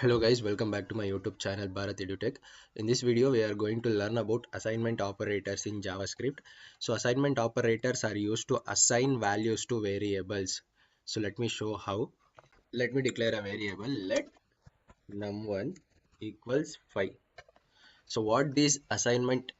Hello guys, welcome back to my YouTube channel BharathEduTech. In this video, we are going to learn about assignment operators in JavaScript. So assignment operators are used to assign values to variables. So let me show how. Let me declare a variable. Let num1 equals 5. So what this assignment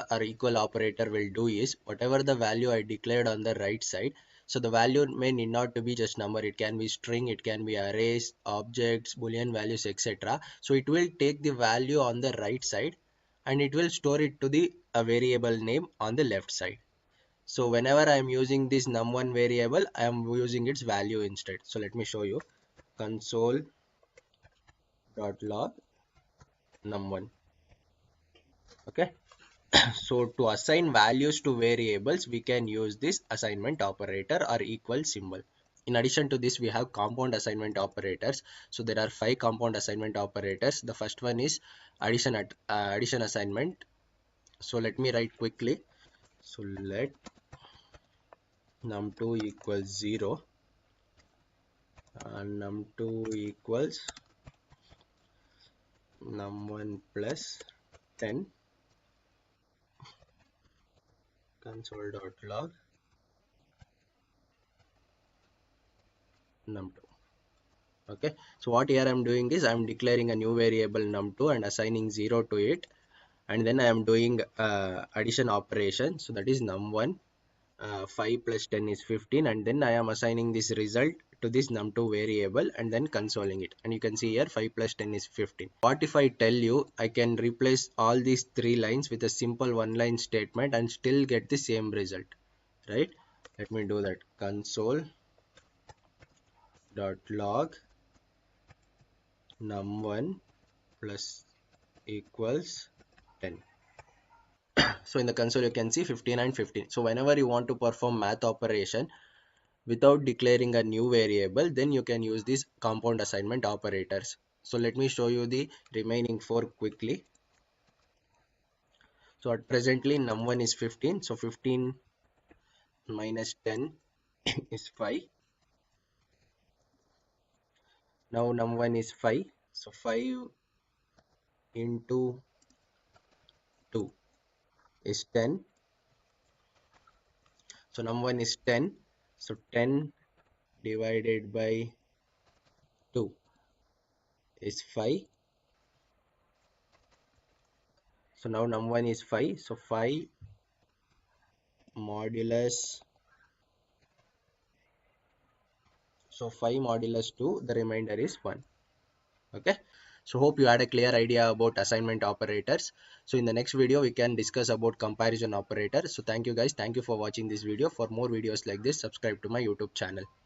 or equal operator will do is whatever the value I declared on the right side. So the value may need not to be just number. It can be string, it can be arrays, objects, boolean values, etc. So it will take the value on the right side and it will store it to the variable name on the left side. So whenever I am using this num1 variable, I am using its value instead. So let me show you console.log num1. Okay. So to assign values to variables, we can use this assignment operator or equal symbol. In addition to this, we have compound assignment operators. So there are 5 compound assignment operators. The first one is addition assignment. So let me write quickly. So let num2 equals 0 and num2 equals num1 plus 10 console.log num2. Okay, so what here I'm doing is I'm declaring a new variable num2 and assigning 0 to it, and then I am doing addition operation. So that is num1, 5 plus 10 is 15, and then I am assigning this result to this num2 variable and then consoling it, and you can see here 5 plus 10 is 15. What if I tell you I can replace all these 3 lines with a simple one line statement and still get the same result, right? Let me do that. Console.log num1 plus equals 10. So in the console you can see 15 and 15. So whenever you want to perform math operation without declaring a new variable, then you can use these compound assignment operators. So let me show you the remaining 4 quickly. So at presently num1 is 15, so 15 minus 10 is 5. Now num1 is 5, so 5 into 2 is 10. So num1 is 10, so 10 divided by 2 is 5. So now num1 is 5, so 5 modulus, so 5 modulus 2, the remainder is 1. Okay, so hope you had a clear idea about assignment operators. So in the next video we can discuss about comparison operator. So thank you guys, thank you for watching this video. For more videos like this, subscribe to my YouTube channel.